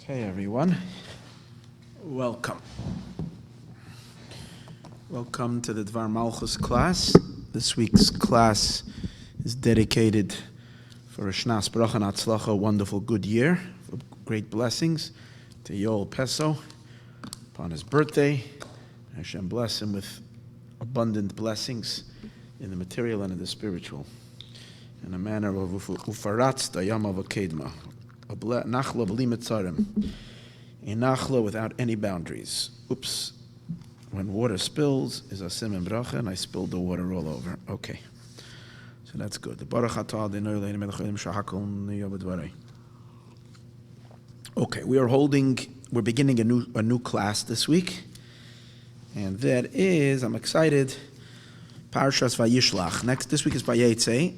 Okay, everyone. Welcome. Welcome to the Dvar Malchus class. This week's class is dedicated for a Shnas Bracha and Hatzlacha, a wonderful good year, for great blessings to Yoel Peso upon his birthday. Hashem bless him with abundant blessings in the material and in the spiritual, in a manner of ufaratz dayam of a kedma. A nachla b'li mitzarim, a nachla without any boundaries. Oops, when water spills is a siman bracha, and I spilled the water all over. Okay, so that's good. The baruch atah Adonai Eloheinu melech haolam shehakol niyeh b'dvarei. Okay, we're beginning a new class this week, and that is, I'm excited, Parshas Vayishlach. This week is Vayetze.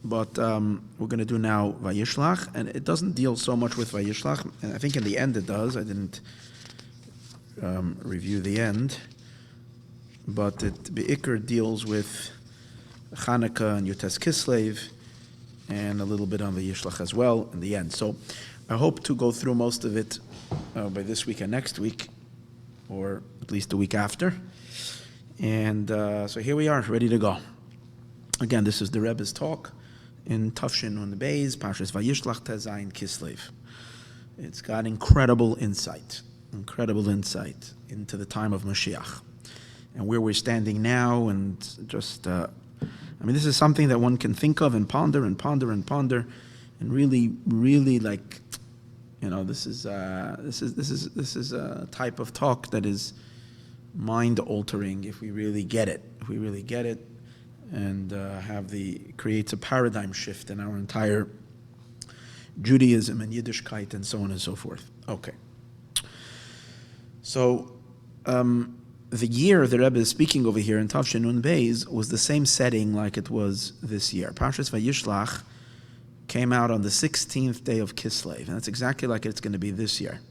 But we're going to do now Vayishlach, and it doesn't deal so much with Vayishlach, and I think in the end it does. I didn't review the end, but Be'ikr deals with Chanukah and Yutes Kislev, and a little bit on Vayishlach as well in the end. So I hope to go through most of it by this week and next week, or at least the week after. And so here we are, ready to go. Again, this is the Rebbe's talk in Tafshin on the Beis, Parshas Vayishlach Tezayin Kislev. It's got incredible insight into the time of Mashiach and where we're standing now, and just, this is something that one can think of and ponder and ponder and ponder, and really, like, this is a type of talk that is mind altering if we really get it. And creates a paradigm shift in our entire Judaism and Yiddishkeit and so on and so forth. Okay. So the year the Rebbe is speaking over here in Tafshin Nun Beis was the same setting like it was this year. Parshas Vayishlach came out on the 16th day of Kislev, and that's exactly like it's going to be this year.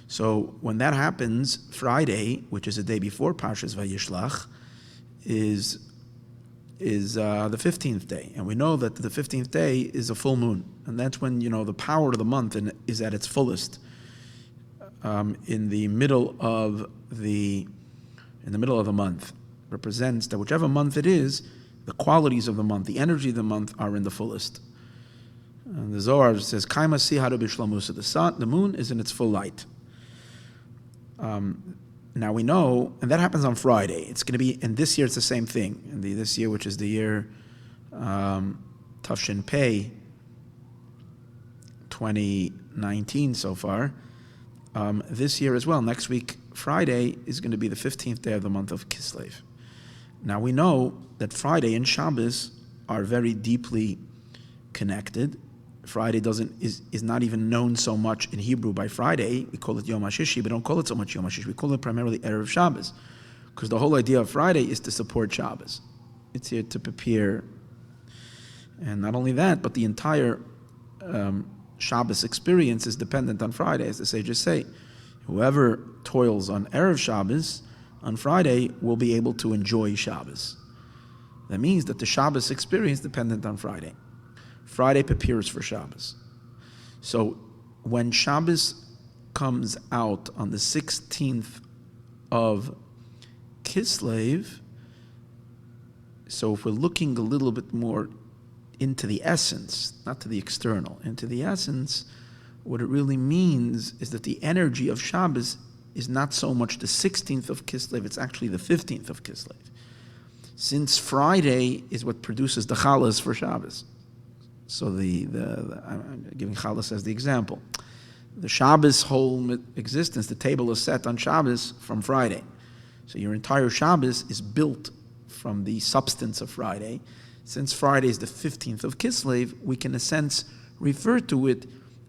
So when that happens, Friday, which is the day before Parshas Vayishlach, is the 15th day. And we know that the 15th day is a full moon. And that's when, the power of the month is at its fullest. In the middle of the month represents that whichever month it is, the qualities of the month, the energy of the month are in the fullest. And the Zohar says, Kaima siharu b'shlamusa. The moon is in its full light. Now we know, and that happens on Friday. It's going to be, and this year it's the same thing. And this year, which is the year Tafshin Pei 2019 so far, this year as well, next week, Friday, is going to be the 15th day of the month of Kislev. Now we know that Friday and Shabbos are very deeply connected. Friday is not even known so much in Hebrew by Friday. We call it Yom HaShishi, but don't call it so much Yom HaShishi. We call it primarily Erev Shabbos, because the whole idea of Friday is to support Shabbos. It's here to prepare, and not only that, but the entire Shabbos experience is dependent on Friday, as the sages say. Whoever toils on Erev Shabbos on Friday will be able to enjoy Shabbos. That means that the Shabbos experience is dependent on Friday. Friday prepares for Shabbos. So when Shabbos comes out on the 16th of Kislev, so if we're looking a little bit more into the essence, not to the external, into the essence, what it really means is that the energy of Shabbos is not so much the 16th of Kislev, it's actually the 15th of Kislev. Since Friday is what produces the challahs for Shabbos. So I'm giving Chalas as the example. The Shabbos whole existence, the table is set on Shabbos from Friday. So your entire Shabbos is built from the substance of Friday. Since Friday is the 15th of Kislev, we can in a sense refer to it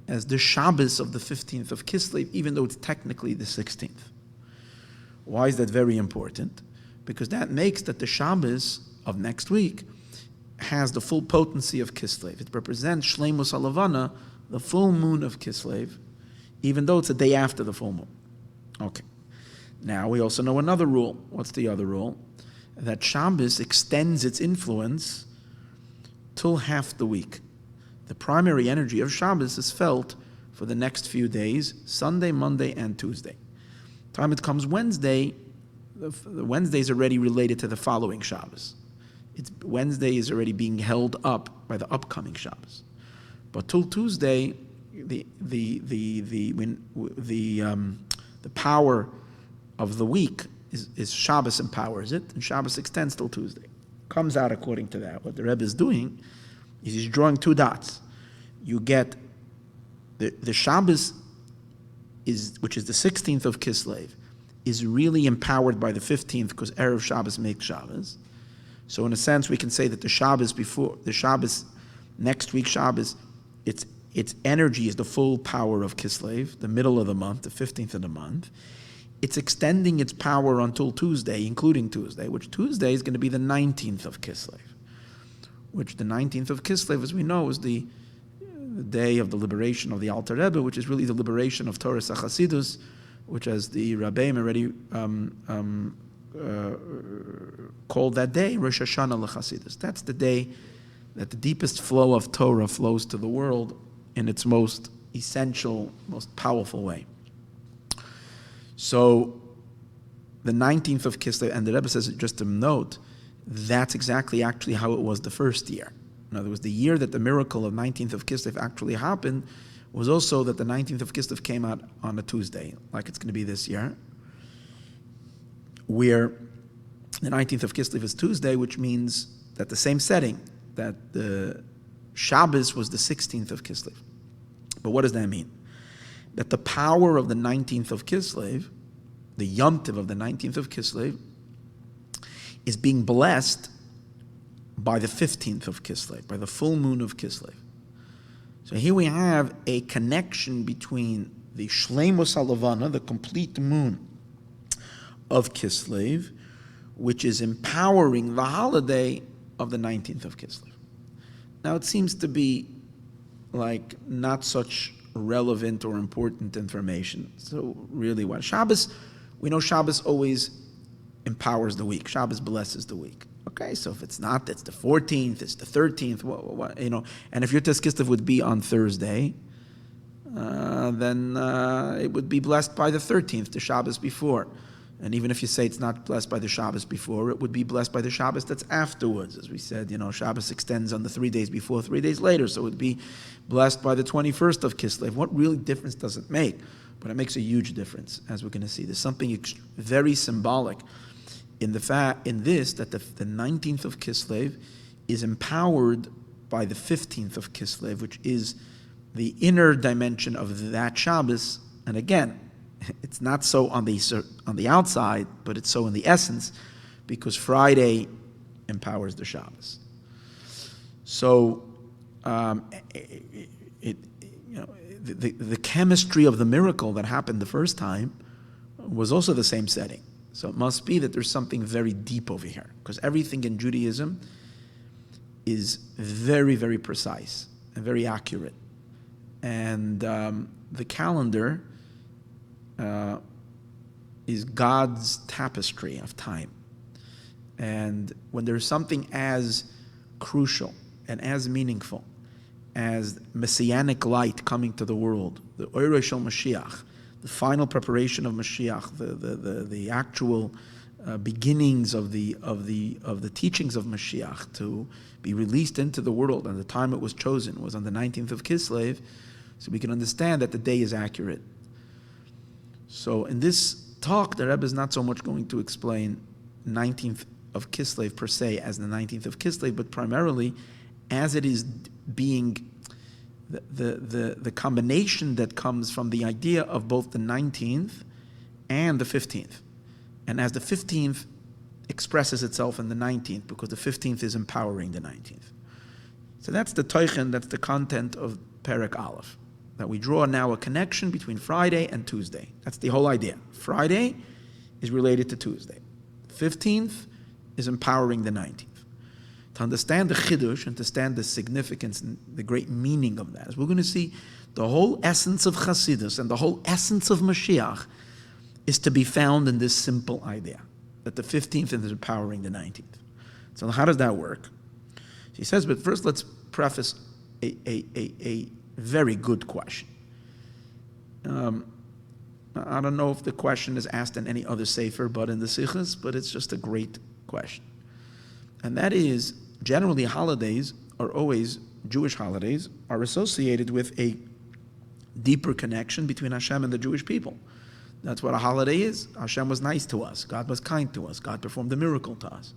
as the Shabbos of the 15th of Kislev, even though it's technically the 16th. Why is that very important? Because that makes that the Shabbos of next week has the full potency of Kislev. It represents Shleimus Halavana, the full moon of Kislev, even though it's a day after the full moon. Okay. Now we also know another rule. What's the other rule? That Shabbos extends its influence till half the week. The primary energy of Shabbos is felt for the next few days, Sunday, Monday, and Tuesday. Time it comes Wednesday, the Wednesday is already related to the following Shabbos. Wednesday is already being held up by the upcoming Shabbos. But till Tuesday, the power of the week is Shabbos empowers it, and Shabbos extends till Tuesday. Comes out according to that. What the Rebbe is doing is he's drawing two dots. You get the Shabbos which is the 16th of Kislev, is really empowered by the 15th because Erev Shabbos makes Shabbos. So in a sense, we can say that the Shabbos before, the Shabbos, next week Shabbos, its energy is the full power of Kislev, the middle of the month, the 15th of the month. It's extending its power until Tuesday, including Tuesday, which Tuesday is going to be the 19th of Kislev, which the 19th of Kislev, as we know, is the day of the liberation of the Alter Rebbe, which is really the liberation of Torah Chassidus, which, as the Rabbeim already called that day Rosh Hashanah LeChassidus. That's the day that the deepest flow of Torah flows to the world in its most essential, most powerful way. So the 19th of Kislev, and the Rebbe says, just to note, that's exactly actually how it was the first year. In other words, the year that the miracle of 19th of Kislev actually happened was also that the 19th of Kislev came out on a Tuesday, like it's going to be this year, where the 19th of Kislev is Tuesday, which means that the same setting, that the Shabbos was the 16th of Kislev. But what does that mean? That the power of the 19th of Kislev, the Yom Tov of the 19th of Kislev, is being blessed by the 15th of Kislev, by the full moon of Kislev. So here we have a connection between the Shleimus HaLevana, the complete moon of Kislev, which is empowering the holiday of the 19th of Kislev. Now it seems to be like not such relevant or important information. So really what? Shabbos, we know Shabbos always empowers the week. Shabbos blesses the week. Okay, so if it's not, it's the 14th, it's the 13th, and if your Tes Kislev would be on Thursday, then it would be blessed by the 13th, the Shabbos before. And even if you say it's not blessed by the Shabbos before, it would be blessed by the Shabbos that's afterwards. As we said, Shabbos extends on the 3 days before, 3 days later, so it would be blessed by the 21st of Kislev. What really difference does it make? But it makes a huge difference, as we're going to see. There's something very symbolic in this, that the 19th of Kislev is empowered by the 15th of Kislev, which is the inner dimension of that Shabbos. And again, it's not so on the outside, but it's so in the essence, because Friday empowers the Shabbos. So, the chemistry of the miracle that happened the first time was also the same setting. So it must be that there's something very deep over here, because everything in Judaism is very, very precise and very accurate. And the calendar is God's tapestry of time. And when there's something as crucial and as meaningful as messianic light coming to the world, the Oirei Shel Mashiach, the final preparation of Mashiach, the actual beginnings of the teachings of Mashiach to be released into the world, and the time it was chosen was on the 19th of Kislev, so we can understand that the day is accurate. So in this talk, the Rebbe is not so much going to explain 19th of Kislev per se as the 19th of Kislev, but primarily as it is being the combination that comes from the idea of both the 19th and the 15th. And as the 15th expresses itself in the 19th, because the 15th is empowering the 19th. So that's the teichen, that's the content of Perek Aleph, that we draw now a connection between Friday and Tuesday. That's the whole idea. Friday is related to Tuesday. 15th is empowering the 19th. To understand the Chiddush, and to understand the significance and the great meaning of that, is we're going to see the whole essence of Chassidus and the whole essence of Mashiach is to be found in this simple idea, that the 15th is empowering the 19th. So how does that work? He says, but first let's preface a very good question. I don't know if the question is asked in any other sefer but in the Sichos, but it's just a great question. And that is, generally holidays are always, Jewish holidays, are associated with a deeper connection between Hashem and the Jewish people. That's what a holiday is. Hashem was nice to us. God was kind to us. God performed a miracle to us.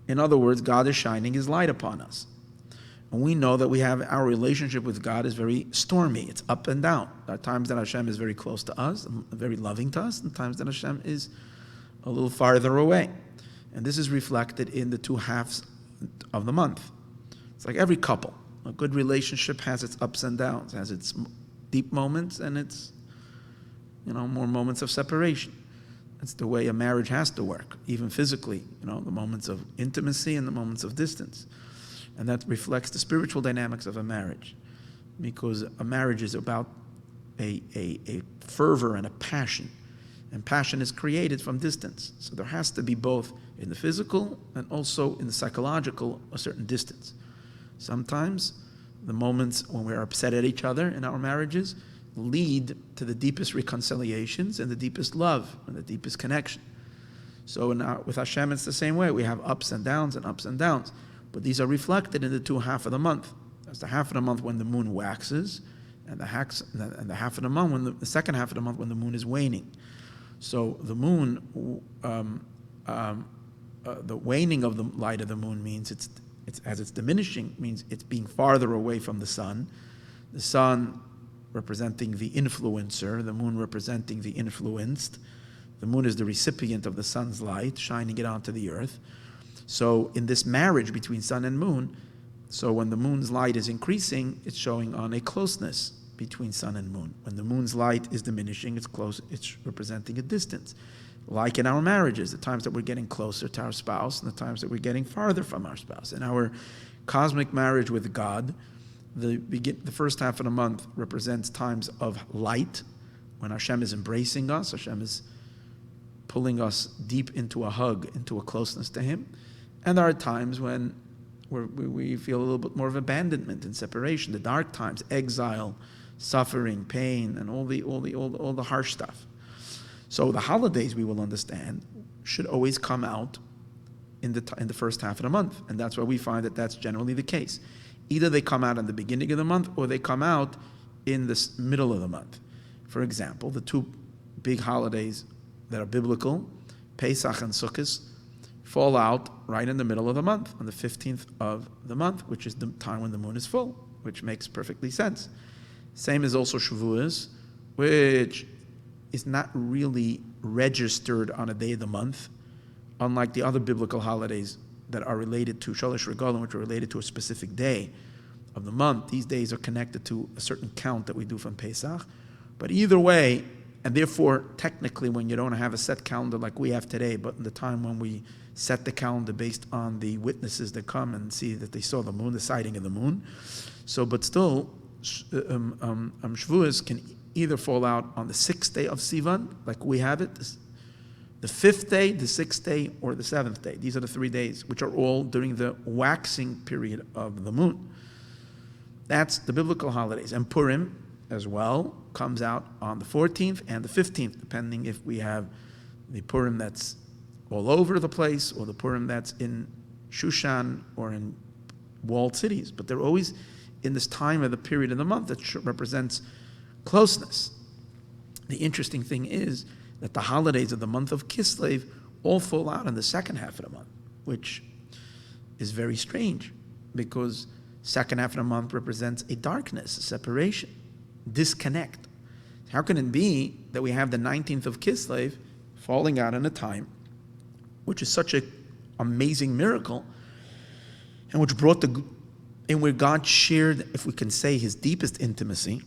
In other words, God is shining His light upon us. And we know that we have our relationship with God is very stormy. It's up and down. There are times that Hashem is very close to us, very loving to us, and times that Hashem is a little farther away. And this is reflected in the two halves of the month. It's like every couple. A good relationship has its ups and downs, has its deep moments and its, more moments of separation. That's the way a marriage has to work, even physically, the moments of intimacy and the moments of distance. And that reflects the spiritual dynamics of a marriage, because a marriage is about a fervor and a passion. And passion is created from distance. So there has to be both in the physical and also in the psychological a certain distance. Sometimes the moments when we're upset at each other in our marriages lead to the deepest reconciliations and the deepest love and the deepest connection. So with Hashem, it's the same way. We have ups and downs and ups and downs. But these are reflected in the two half of the month. There's the half of the month when the moon waxes, and the half of the month when the second half of the month when the moon is waning. So the moon, the waning of the light of the moon means it's as it's diminishing, means it's being farther away from the sun. The sun representing the influencer, the moon representing the influenced. The moon is the recipient of the sun's light, shining it onto the earth. So in this marriage between sun and moon, so when the moon's light is increasing, it's showing on a closeness between sun and moon. When the moon's light is diminishing, it's representing a distance. Like in our marriages, the times that we're getting closer to our spouse and the times that we're getting farther from our spouse. In our cosmic marriage with God, the first half of the month represents times of light, when Hashem is embracing us, Hashem is pulling us deep into a hug, into a closeness to Him. And there are times when we feel a little bit more of abandonment and separation, the dark times, exile, suffering, pain, and all the harsh stuff. So the holidays, we will understand, should always come out in the first half of the month, and that's why we find that that's generally the case. Either they come out in the beginning of the month, or they come out in the middle of the month. For example, the two big holidays that are biblical, Pesach and Sukkot, fall out right in the middle of the month, on the 15th of the month, which is the time when the moon is full, which makes perfectly sense. Same is also Shavuos, which is not really registered on a day of the month, unlike the other biblical holidays that are related to Shalosh Regalim, which are related to a specific day of the month. These days are connected to a certain count that we do from Pesach. But either way, and therefore, technically, when you don't have a set calendar like we have today, but in the time when we set the calendar based on the witnesses that come and see that they saw the moon, the sighting of the moon. So, but still, Shavuos can either fall out on the 6th day of Sivan, like we have it, the 5th day, the 6th day, or the 7th day. These are the 3 days, which are all during the waxing period of the moon. That's the biblical holidays. And Purim, as well, comes out on the 14th and the 15th, depending if we have the Purim that's all over the place or the Purim that's in Shushan or in walled cities. But they're always in this time of the period of the month that represents closeness. The interesting thing is that the holidays of the month of Kislev all fall out in the second half of the month, which is very strange because second half of the month represents a darkness, a separation, disconnect. How can it be that we have the 19th of Kislev falling out in a time which is such an amazing miracle and which brought in where God shared, if we can say, His deepest intimacy?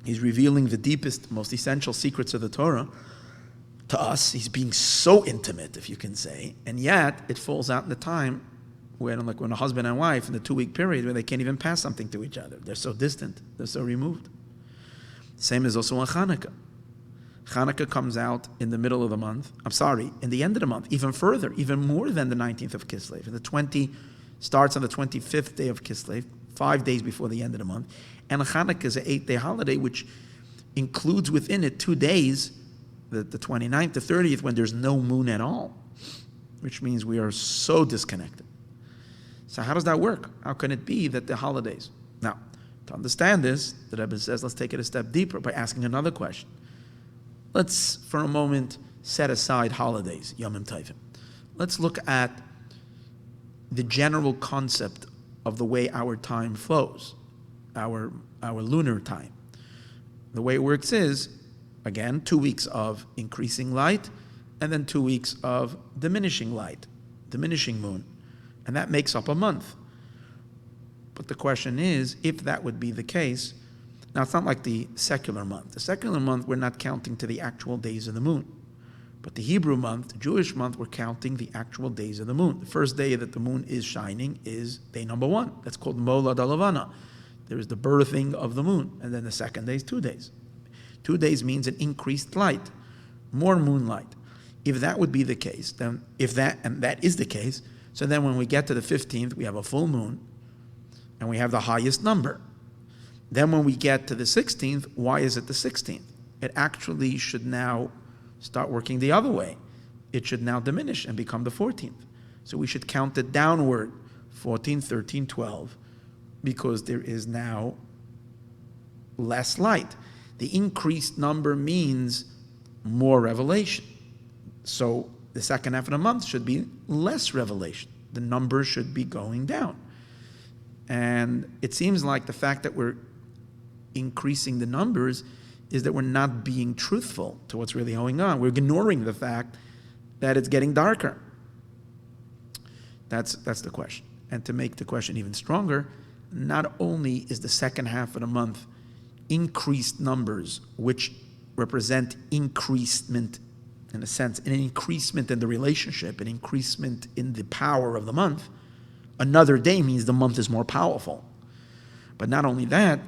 He's revealing the deepest, most essential secrets of the Torah to us. He's being so intimate, if you can say, and yet it falls out in the time when a husband and wife in the 2-week period where they can't even pass something to each other. They're so distant. They're so removed. Same is also on Hanukkah. Hanukkah comes out in the middle of the month. In the end of the month, even further, even more than the 19th of Kislev. And starts on the 25th day of Kislev, 5 days before the end of the month. And Hanukkah is an 8-day holiday, which includes within it 2 days, the 29th, the 30th, when there's no moon at all, which means we are so disconnected. So how does that work? How can it be that the holidays? Now, to understand this, the Rebbe says, let's take it a step deeper by asking another question. Let's, for a moment, set aside holidays, Yomim Tovim. Let's look at the general concept of the way our time flows, our lunar time. The way it works is, again, 2 weeks of increasing light, and then 2 weeks of diminishing light, diminishing moon. And that makes up a month. But the question is, if that would be the case, now it's not like the secular month. The secular month, we're not counting to the actual days of the moon. But the Hebrew month, the Jewish month, we're counting the actual days of the moon. The first day that the moon is shining is day number 1. That's called Molad Alavana. There is the birthing of the moon. And then the second day is 2 days. 2 days means an increased light, more moonlight. If that would be the case, then that is the case, so then when we get to the 15th, we have a full moon, and we have the highest number. Then when we get to the 16th, why is it the 16th? It actually should now start working the other way. It should now diminish and become the 14th. So we should count it downward, 14, 13, 12, because there is now less light. The increased number means more revelation. So the second half of the month should be less revelation. The number should be going down. And it seems like the fact that we're increasing the numbers is that we're not being truthful to what's really going on. We're ignoring the fact that it's getting darker. That's the question. And to make the question even stronger, not only is the second half of the month increased numbers, which represent increasement, in a sense, an increasement in the relationship, an increasement in the power of the month. Another day means the month is more powerful. But not only that,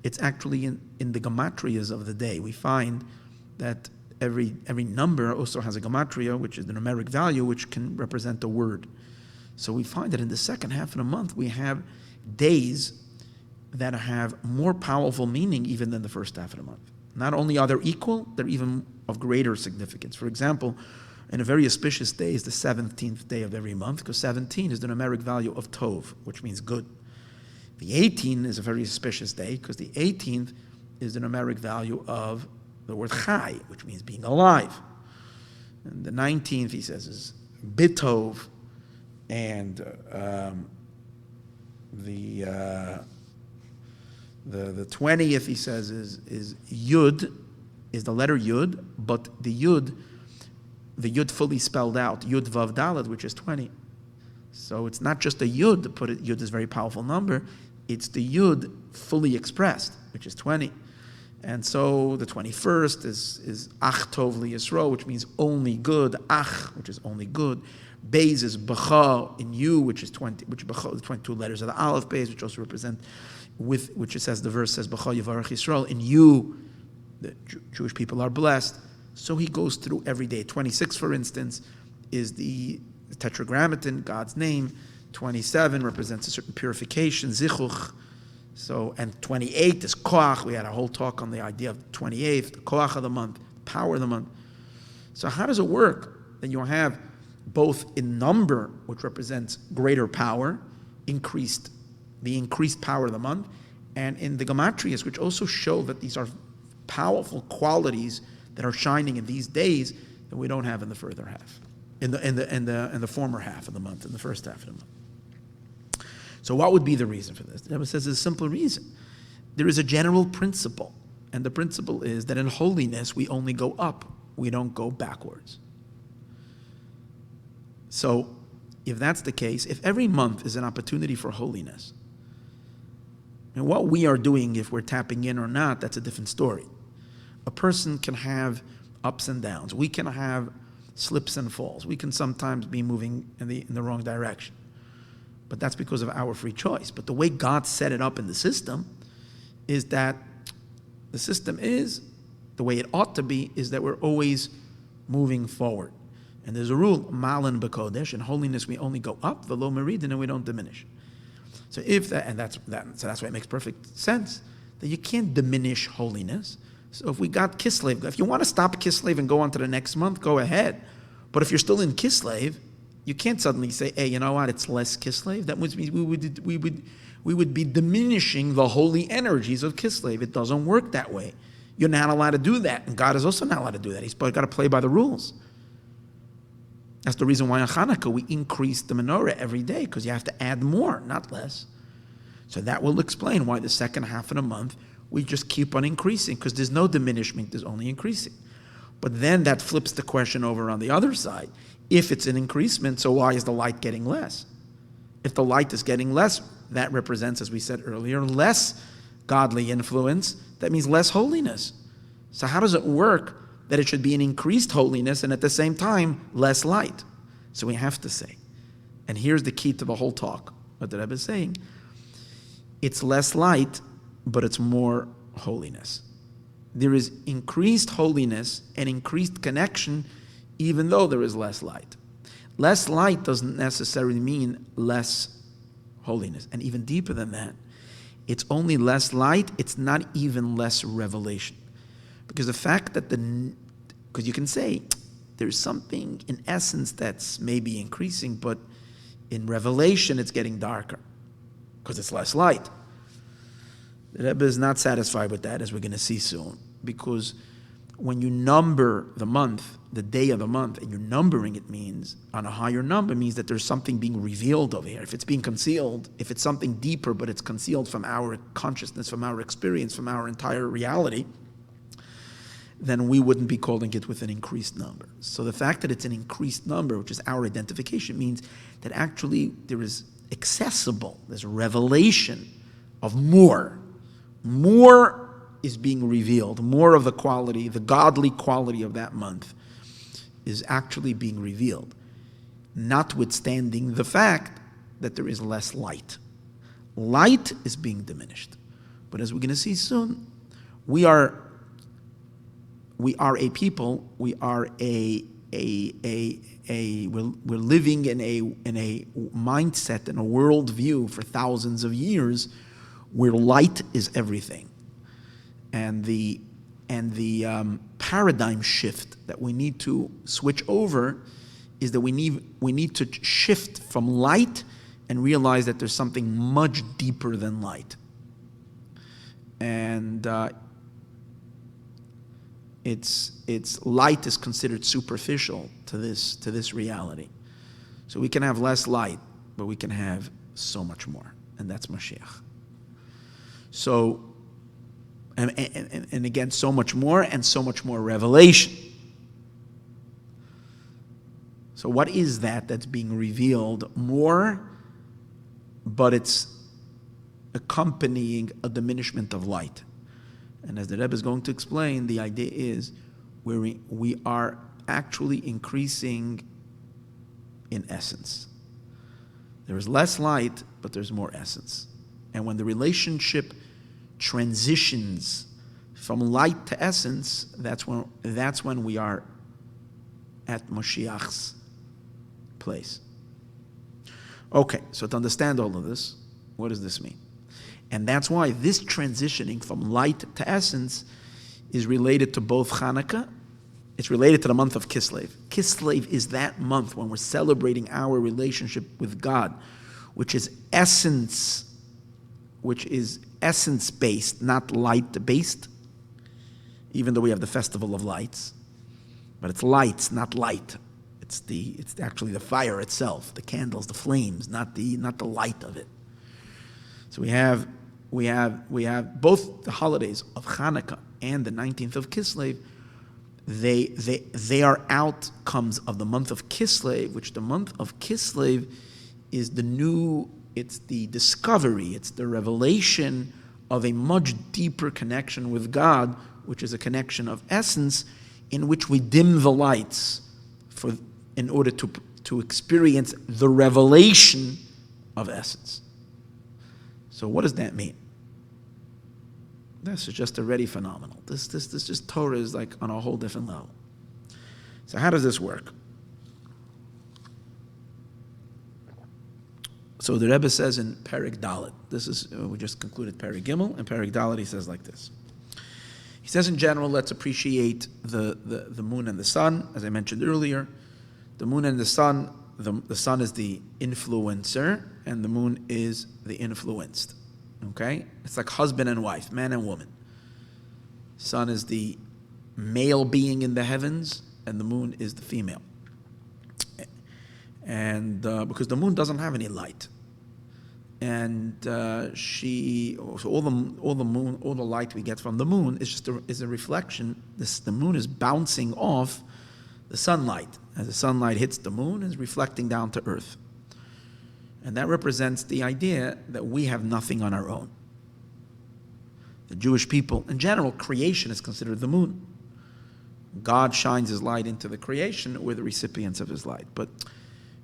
it's actually in the gematrias of the day. We find that every number also has a gematria, which is the numeric value, which can represent a word. So we find that in the second half of the month, we have days that have more powerful meaning even than the first half of the month. Not only are they equal, they're even of greater significance. For example, in a very auspicious day is the 17th day of every month, because 17 is the numeric value of Tov, which means good. The 18th is a very auspicious day, because the 18th is the numeric value of the word Chai, which means being alive. And the 19th, he says, is Bitov, and the 20th, he says, is Yud, is the letter Yud, but the Yud fully spelled out, Yud Vav Dalet, which is 20. So it's not just a Yud, to put it, Yud is a very powerful number, it's the Yud fully expressed, which is 20. And so the 21st is Ach Tov Li Yisroel, which means only good, Ach, which is only good. Beis is B'cha in you, which is 20, which B'cha, the 22 letters of the Aleph Beis, which also represent which it says, the verse says, B'cha Yivarach Yisrael, in you, the Jewish people are blessed. So he goes through every day. 26, for instance, is the tetragrammaton, God's name. 27 represents a certain purification, Zichuch. So, and 28 is Koach. We had a whole talk on the idea of 28th, the Koach of the month, power of the month. So how does it work that you have both in number, which represents greater power, the increased power of the month, and in the gematrias, which also show that these are powerful qualities that are shining in these days that we don't have in the further half, in the former half of the month, in the first half of the month. So what would be the reason for this? The Rebbe says there's a simple reason. There is a general principle, and the principle is that in holiness we only go up, we don't go backwards. So if that's the case, if every month is an opportunity for holiness, and what we are doing, if we're tapping in or not, that's a different story. A person can have ups and downs. We can have slips and falls. We can sometimes be moving in the wrong direction. But that's because of our free choice. But the way God set it up in the system is that the system is, the way it ought to be, is that we're always moving forward. And there's a rule, Malin B'Kodesh, in holiness we only go up, v'lo meridin, and we don't diminish. So that's why it makes perfect sense that you can't diminish holiness. So if we got Kislev, if you want to stop Kislev and go on to the next month, go ahead. But if you're still in Kislev, you can't suddenly say, hey, you know what, it's less Kislev. That would be, we would be diminishing the holy energies of Kislev. It doesn't work that way. You're not allowed to do that. And God is also not allowed to do that. He's got to play by the rules. That's the reason why on Hanukkah we increase the menorah every day, because you have to add more, not less. So that will explain why the second half of the month we just keep on increasing, because there's no diminishment, there's only increasing. But then that flips the question over on the other side. If it's an increasement, so why is the light getting less? If the light is getting less, that represents, as we said earlier, less godly influence. That means less holiness. So how does it work that it should be an increased holiness and at the same time less light? So we have to say, and here's the key to the whole talk, what the Rebbe is saying, it's less light, but it's more holiness. There is increased holiness and increased connection even though there is less light. Less light doesn't necessarily mean less holiness. And even deeper than that, it's only less light, it's not even less revelation. Because the fact that because you can say there's something in essence that's maybe increasing, but in revelation it's getting darker because it's less light. The Rebbe is not satisfied with that, as we're going to see soon, because when you number the month, the day of the month, and you're numbering, it means on a higher number, means that there's something being revealed over here. If it's being concealed, if it's something deeper, but it's concealed from our consciousness, from our experience, from our entire reality, then we wouldn't be calling it with an increased number. So the fact that it's an increased number, which is our identification, means that actually there is accessible, there's revelation of more. More is being revealed. More of the quality, the godly quality of that month is actually being revealed, notwithstanding the fact that there is less light. Light is being diminished. But as we're going to see soon, we are a people, we're living in a mindset and a worldview for thousands of years where light is everything. And the paradigm shift that we need to switch over is that we need to shift from light and realize that there's something much deeper than light. And it's light is considered superficial to this reality. So we can have less light, but we can have so much more, and that's Mashiach. So, and again, so much more revelation. So what is that's being revealed more, but it's accompanying a diminishment of light? And as the Rebbe is going to explain, the idea is we are actually increasing in essence. There is less light, but there's more essence. And when the relationship transitions from light to essence, that's when we are at Moshiach's place. Okay, so to understand all of this, what does this mean? And that's why this transitioning from light to essence is related to both Hanukkah. It's related to the month of Kislev. Kislev is that month when we're celebrating our relationship with God, which is essence-based, not light-based, even though we have the Festival of Lights. But it's lights, not light. It's actually the fire itself, the candles, the flames, not the light of it. So we have both the holidays of Hanukkah and the 19th of Kislev. They are outcomes of the month of Kislev, which the month of Kislev is it's the discovery, it's the revelation of a much deeper connection with God, which is a connection of essence, in which we dim the lights in order to experience the revelation of essence. So what does that mean? This is just already phenomenal. This just Torah is like on a whole different level. So how does this work? So the Rebbe says in Perek Dalet, this is we just concluded Perek Gimel, and Perek Dalet he says like this. He says in general, let's appreciate the moon and the sun, as I mentioned earlier. The moon and the sun is the influencer, and the moon is the influenced. Okay? It's like husband and wife, man and woman. Sun is the male being in the heavens, and the moon is the female. And because the moon doesn't have any light, and all the light we get from the moon is a reflection. The moon is bouncing off the sunlight. As the sunlight hits the moon, it's reflecting down to earth. And that represents the idea that we have nothing on our own. The Jewish people, in general, creation is considered the moon. God shines his light into the creation, we're the recipients of his light. But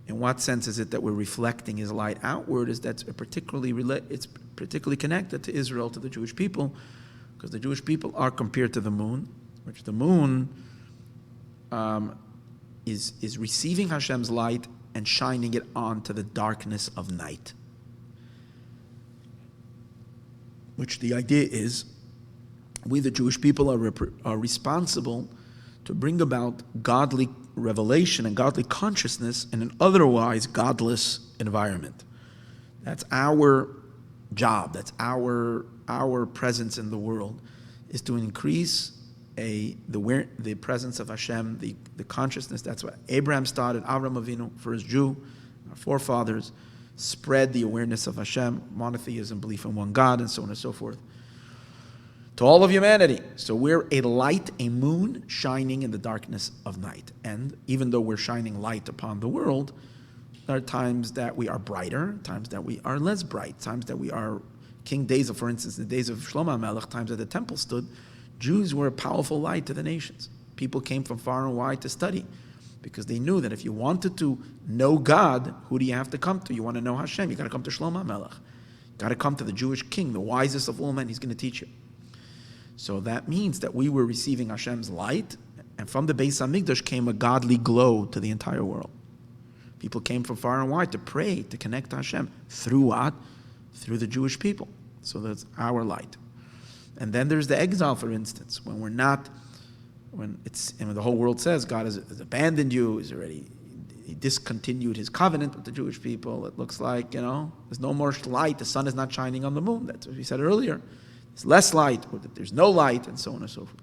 in what sense is it that we're reflecting his light outward? Is that it's particularly connected to Israel, to the Jewish people, because the Jewish people are compared to the moon, which the moon is receiving Hashem's light and shining it onto the darkness of night. Which the idea is, we the Jewish people are responsible to bring about godly revelation and godly consciousness in an otherwise godless environment. That's our job. That's our presence in the world, is to increase the presence of Hashem, the consciousness. That's what Abraham started, Avram Avinu, first Jew, our forefathers, spread the awareness of Hashem, monotheism, belief in one God, and so on and so forth, to all of humanity. So we're a light, a moon, shining in the darkness of night. And even though we're shining light upon the world, there are times that we are brighter, times that we are less bright, times that we are King days of, for instance, the days of Shlomo HaMelech, times that the temple stood, Jews were a powerful light to the nations. People came from far and wide to study, because they knew that if you wanted to know God, who do you have to come to? You want to know Hashem, you got to come to Shlomo HaMelech. You got to come to the Jewish king, the wisest of all men. He's going to teach you. So that means that we were receiving Hashem's light, and from the Beis HaMikdash came a godly glow to the entire world. People came from far and wide to pray, to connect to Hashem. Through what? Through the Jewish people. So that's our light. And then there's the exile, for instance, when when the whole world says God has abandoned you, he discontinued his covenant with the Jewish people. It looks like, there's no more light. The sun is not shining on the moon. That's what we said earlier. There's less light, or that there's no light, and so on and so forth.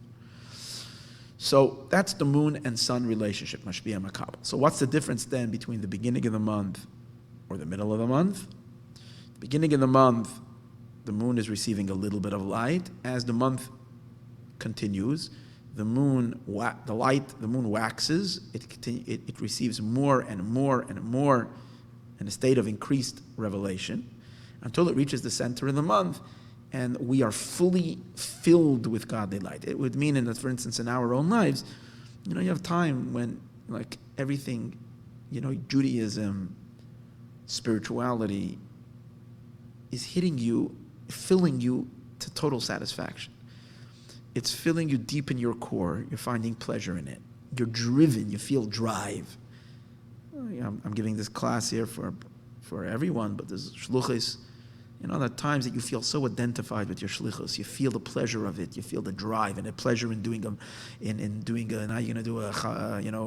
So that's the moon and sun relationship, Mashpia Makabel. So what's the difference then between the beginning of the month or the middle of the month? Beginning of the month, the moon is receiving a little bit of light. As the month continues, the moon waxes. It receives more and more and more in a state of increased revelation until it reaches the center of the month, and we are fully filled with godly light. It would mean, for instance, in our own lives, you have time when, everything, Judaism, spirituality is hitting you, filling you to total satisfaction. It's filling you deep in your core. You're finding pleasure in it. You're driven. You feel drive. I'm giving this class here for everyone, but there's shluchos. There are times that you feel so identified with your shlichus. You feel the pleasure of it. You feel the drive and the pleasure in doing now you're going to do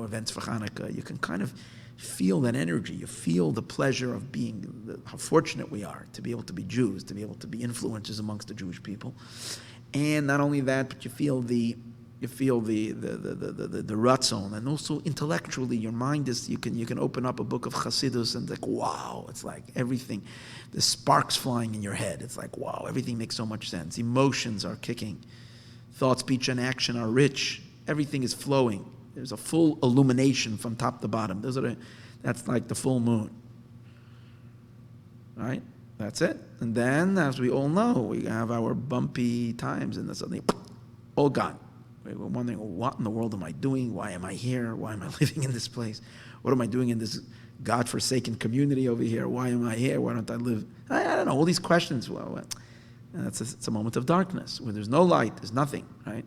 events for Hanukkah. You can kind of feel that energy. You feel the pleasure of how fortunate we are to be able to be Jews, to be able to be influencers amongst the Jewish people. And not only that, but you feel the ratzon, and also intellectually, your mind is, you can open up a book of Chassidus and wow, it's like everything, the sparks flying in your head. It's like, wow, everything makes so much sense. Emotions are kicking. Thought, speech, and action are rich. Everything is flowing. There's a full illumination from top to bottom. That's like the full moon. Right? That's it. And then, as we all know, we have our bumpy times, and then suddenly, all gone. We're wondering, what in the world am I doing? Why am I here? Why am I living in this place? What am I doing in this God-forsaken community over here? Why am I here? Why don't I live? I don't know, all these questions. And it's a moment of darkness, where there's no light, there's nothing, right?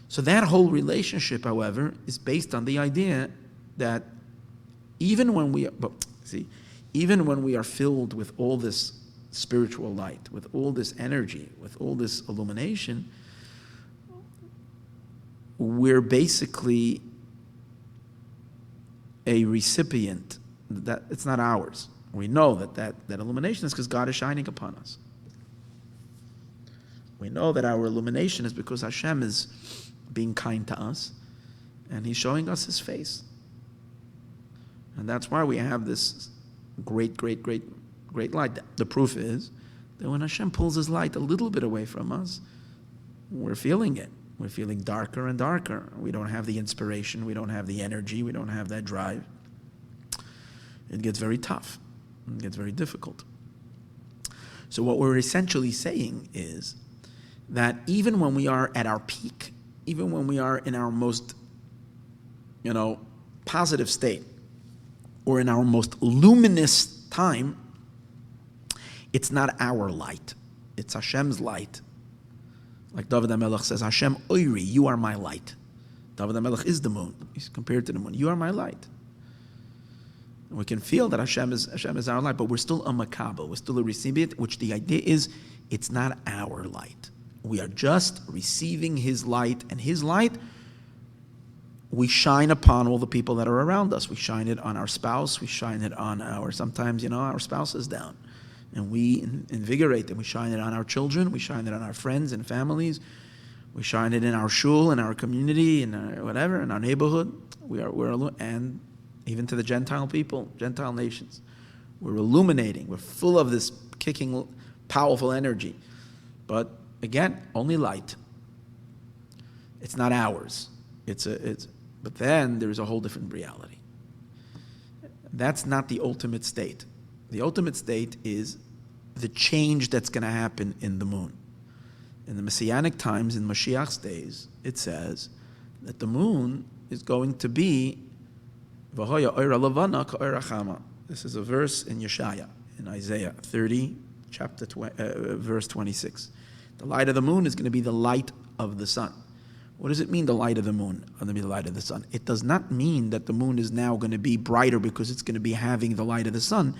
So that whole relationship, however, is based on the idea that even when we are filled with all this spiritual light, with all this energy, with all this illumination, we're basically a recipient. That it's not ours. We know that illumination is because God is shining upon us. We know that our illumination is because Hashem is being kind to us, and He's showing us His face. And that's why we have this great light. The proof is that when Hashem pulls His light a little bit away from us, we're feeling it. We're feeling darker and darker. We don't have the inspiration. We don't have the energy. We don't have that drive. It gets very tough. It gets very difficult. So what we're essentially saying is that even when we are at our peak, even when we are in our most, positive state, or in our most luminous time, it's not our light. It's Hashem's light. Like David HaMelech says, Hashem Oiri, you are my light. David HaMelech is the moon. He's compared to the moon. You are my light. And we can feel that Hashem is our light, but we're still a makabel. We're still a recipient, which the idea is it's not our light. We are just receiving His light, and His light we shine upon all the people that are around us. We shine it on our spouse. We shine it on sometimes, our spouse is down. And we invigorate them. We shine it on our children. We shine it on our friends and families. We shine it in our shul, in our community, in our in our neighborhood. And even to the Gentile people, Gentile nations. We're illuminating. We're full of this kicking, powerful energy. But again, only light. It's not ours. But then there's a whole different reality. That's not the ultimate state. The ultimate state is the change that's going to happen in the moon. In the Messianic times, in Mashiach's days, it says that the moon is going to be V'hoya oira levana ka'oira chama. This is a verse in Yeshaya, in Isaiah 30, verse 26. The light of the moon is going to be the light of the sun. What does it mean, the light of the moon, going to be the light of the sun? It does not mean that the moon is now going to be brighter because it's going to be having the light of the sun.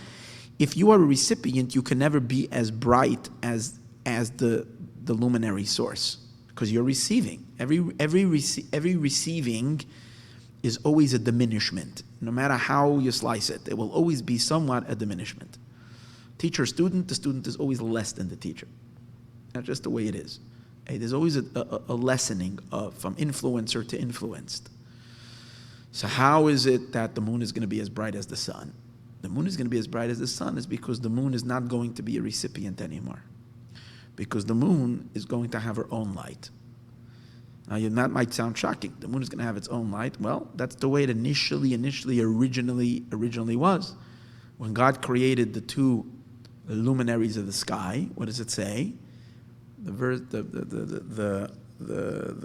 If you are a recipient, you can never be as bright as the luminary source, because you're receiving. Every receiving is always a diminishment. No matter how you slice it, it will always be somewhat a diminishment. Teacher, student, the student is always less than the teacher. That's just the way it is. There's always a lessening from influencer to influenced. So how is it that the moon is going to be as bright as the sun? The moon is going to be as bright as the sun is because the moon is not going to be a recipient anymore. Because the moon is going to have her own light. Now, that might sound shocking. The moon is going to have its own light. Well, that's the way it originally was. When God created the two luminaries of the sky, what does it say? The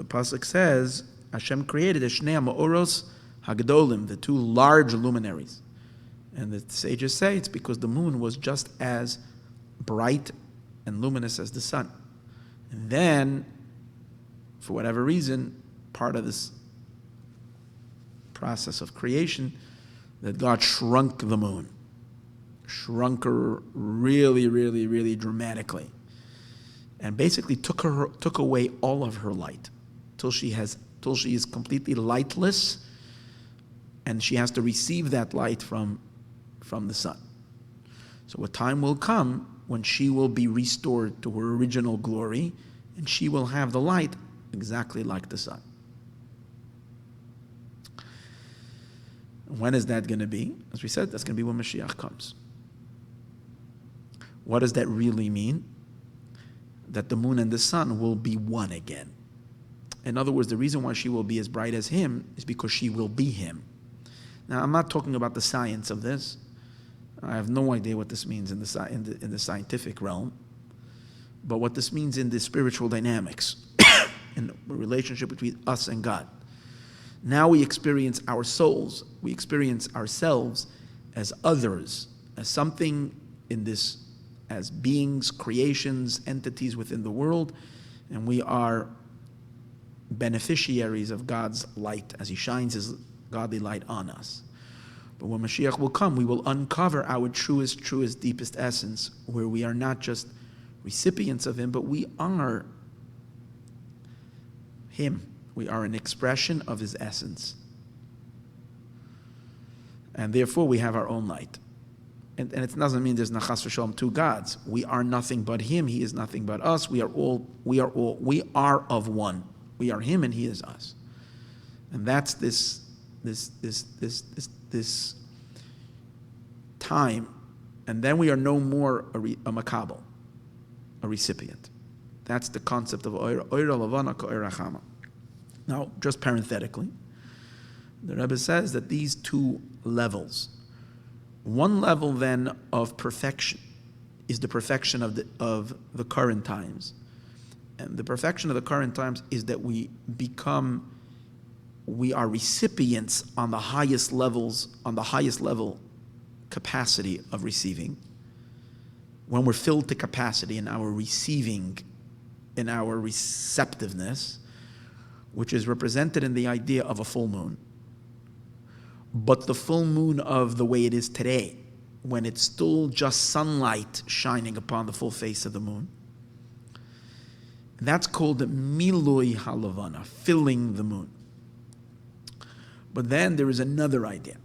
pasuk says, Hashem created Shnei Ma'oros Hagdolim, the two large luminaries. And the sages say it's because the moon was just as bright and luminous as the sun. And then, for whatever reason, part of this process of creation, that God shrunk the moon. Shrunk her really, really, really dramatically. And basically took away all of her light till she is completely lightless, and she has to receive that light from the sun. So a time will come when she will be restored to her original glory, and she will have the light exactly like the sun. When is that going to be? As we said, that's going to be when Mashiach comes. What does that really mean? That the moon and the sun will be one again. In other words, the reason why she will be as bright as him is because she will be him. Now, I'm not talking about the science of this. I have no idea what this means in the scientific realm. But what this means in the spiritual dynamics, in the relationship between us and God. Now we experience our souls, we experience ourselves as others, as something in this, as beings, creations, entities within the world, and we are beneficiaries of God's light as He shines His godly light on us. But when Mashiach will come, we will uncover our truest, deepest essence, where we are not just recipients of Him, but we are Him. We are an expression of his essence. And therefore we have our own light. And it doesn't mean there's nachas v'shalom two gods. We are nothing but him. He is nothing but us. We are of one. We are him and he is us. And that's this time. And then we are no more a makabel, a recipient. That's the concept of oira lavana ka'oira chama. Now, just parenthetically, the Rebbe says that these two levels, one level then of perfection is the perfection of the current times. And the perfection of the current times is that we are recipients on the highest level capacity of receiving. When we're filled to capacity in our receiving, in our receptiveness, which is represented in the idea of a full moon. But the full moon of the way it is today, when it's still just sunlight shining upon the full face of the moon, that's called milui halavana, filling the moon. But then there is another idea,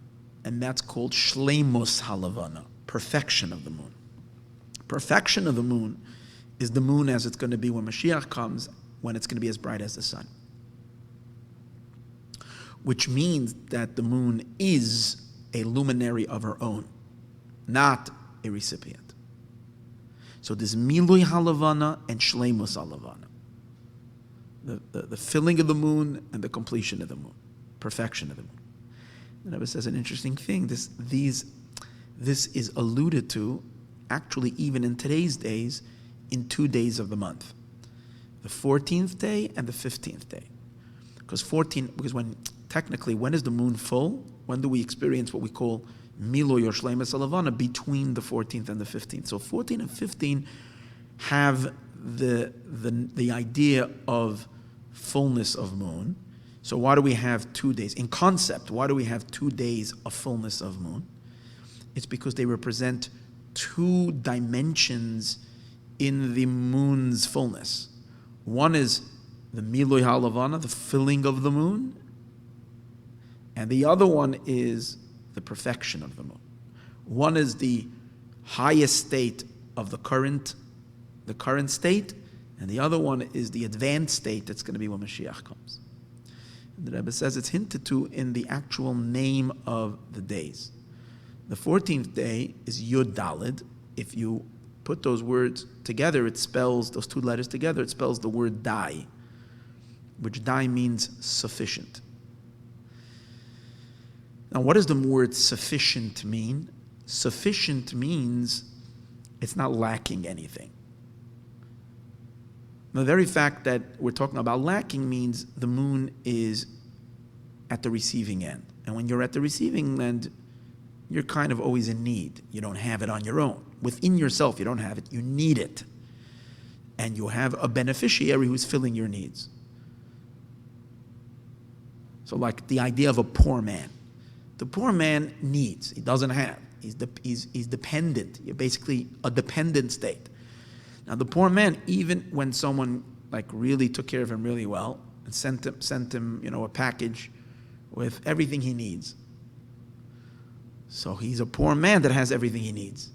and that's called shleimus halavana, perfection of the moon. Perfection of the moon is the moon as it's going to be when Mashiach comes, when it's going to be as bright as the sun. Which means that the moon is a luminary of her own, not a recipient. So there's milui halavana and shleimus halavana. The filling of the moon and the completion of the moon, perfection of the moon. The Rebbe says an interesting thing. This is alluded to, actually, even in today's days, in 2 days of the month, the 14th day and the 15th day. Because when is the moon full? When do we experience what we call milui or shleimus halavana between the 14th and the 15th? So 14 and 15 have the idea of fullness of moon. So why do we have 2 days? In concept, why do we have 2 days of fullness of moon? It's because they represent 2 dimensions in the moon's fullness. One is the milui halavana, the filling of the moon, and the other one is the perfection of the moon. One is the highest state of the current state, and the other one is the advanced state that's going to be when Mashiach comes. And the Rebbe says it's hinted to in the actual name of the days. The 14th day is Yud Daled. If you put those words together, those 2 letters together, it spells the word dai, which dai means sufficient. Now, what does the word sufficient mean? Sufficient means it's not lacking anything. The very fact that we're talking about lacking means the moon is at the receiving end. And when you're at the receiving end, you're kind of always in need. You don't have it on your own. Within yourself, you don't have it. You need it. And you have a beneficiary who's filling your needs. So like the idea of a poor man. The poor man needs. He doesn't have. He's dependent. You're basically a dependent state. Now the poor man, even when someone like really took care of him really well and sent him, a package with everything he needs. So he's a poor man that has everything he needs.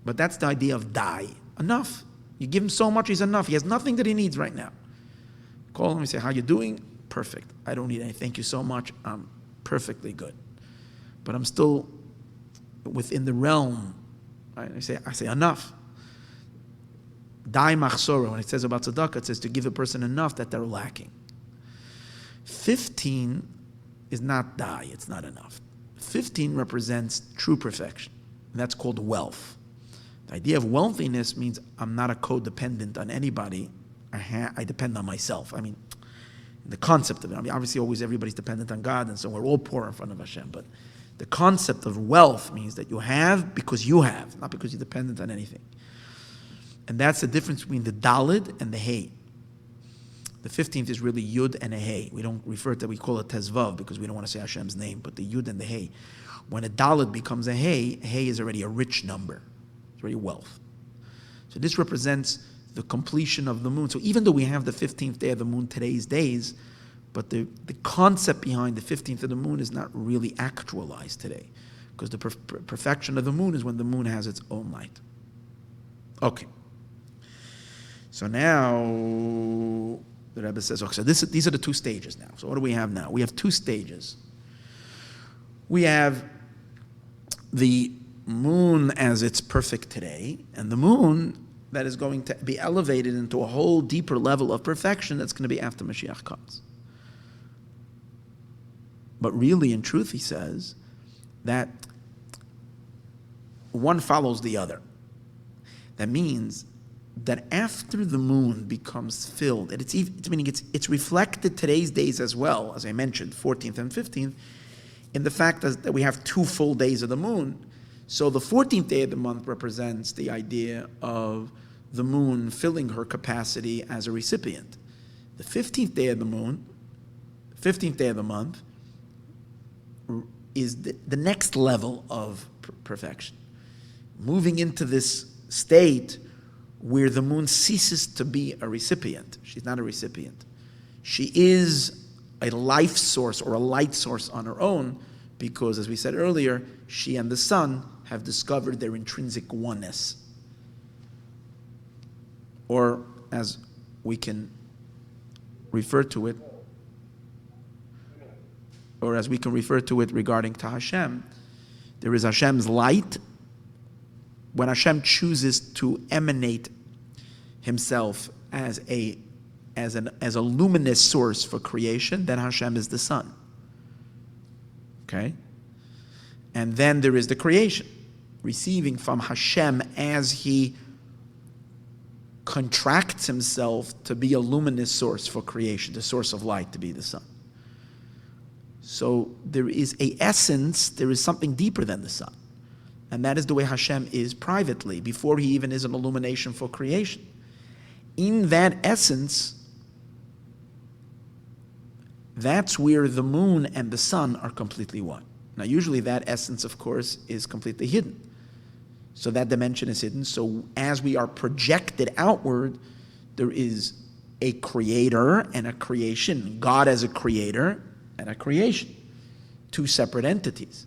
But that's the idea of dai. Enough. You give him so much, he's enough. He has nothing that he needs right now. Call him and say, how you doing? Perfect. I don't need anything. Thank you so much. I'm perfectly good. But I'm still within the realm. Right? I say enough. Dai machsora. When it says about tzedakah, it says to give a person enough that they're lacking. 15 is not dai. It's not enough. 15 represents true perfection. And that's called wealth. The idea of wealthiness means I'm not a codependent on anybody. I depend on myself. I mean, the concept of it. I mean, obviously, always everybody's dependent on God, and so we're all poor in front of Hashem. But the concept of wealth means that you have because you have, not because you're dependent on anything. And that's the difference between the Dalid and the Hey. The 15th is really Yud and a Hey. We don't refer to it, we call it Tezvav because we don't want to say Hashem's name, but the Yud and the Hey. When a Dalid becomes a Hey is already a rich number. It's already wealth. So this represents the completion of the moon. So even though we have the 15th day of the moon today's days, But the concept behind the 15th of the moon is not really actualized today, because the perfection of the moon is when the moon has its own light. Okay. So now the Rebbe says, okay, so these are the two stages now. So what do we have now? We have two stages. We have the moon as it's perfect today, and the moon that is going to be elevated into a whole deeper level of perfection that's going to be after Mashiach comes. But really, in truth, he says that one follows the other. That means that after the moon becomes filled, and it's reflected today's days as well, as I mentioned, 14th and 15th, in the fact that we have 2 full days of the moon. So the 14th day of the month represents the idea of the moon filling her capacity as a recipient. The 15th day of the moon, 15th day of the month, is the next level of perfection. Moving into this state where the moon ceases to be a recipient. She's not a recipient. She is a life source or a light source on her own, because, as we said earlier, she and the sun have discovered their intrinsic oneness. Or, as we can refer to it, regarding to Hashem, there is Hashem's light. When Hashem chooses to emanate himself as a luminous source for creation, then Hashem is the sun. Okay? And then there is the creation, receiving from Hashem as he contracts himself to be a luminous source for creation, the source of light to be the sun. So there is a essence, there is something deeper than the sun. And that is the way Hashem is privately, before he even is an illumination for creation. In that essence, that's where the moon and the sun are completely one. Now, usually that essence, of course, is completely hidden. So that dimension is hidden. So as we are projected outward, there is a creator and a creation. God as a creator and a creation. 2 separate entities.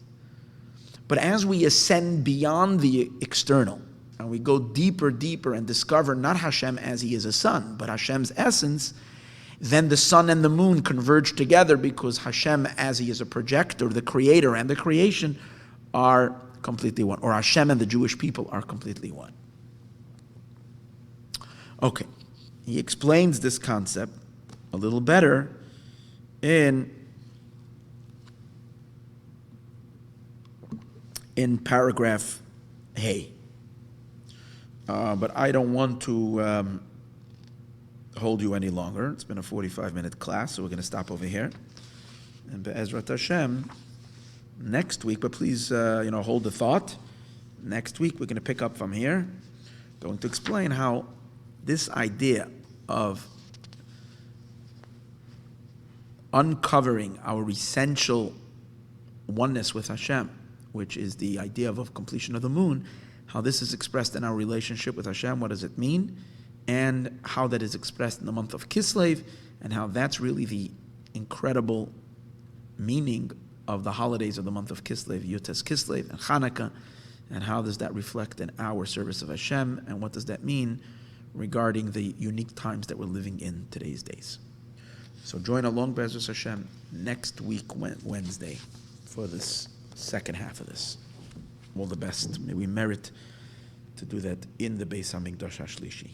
But as we ascend beyond the external, and we go deeper and discover not Hashem as he is a sun, but Hashem's essence, then the sun and the moon converge together, because Hashem as he is a projector, the creator and the creation, are completely one. Or Hashem and the Jewish people are completely one. Okay. He explains this concept a little better in paragraph Hey. But I don't want to hold you any longer. It's been a 45-minute class, so we're going to stop over here. And Be'ezrat Hashem, next week, but please hold the thought. Next week, we're going to pick up from here, going to explain how this idea of uncovering our essential oneness with Hashem, which is the idea of completion of the moon, how this is expressed in our relationship with Hashem, what does it mean, and how that is expressed in the month of Kislev, and how that's really the incredible meaning of the holidays of the month of Kislev, Ropshetz Kislev and Hanukkah, and how does that reflect in our service of Hashem, and what does that mean regarding the unique times that we're living in today's days. So join along, Be'ezras Hashem, next week, Wednesday, for this second half of this. All the best. May we merit to do that in the Beis HaMikdash HaShlishi.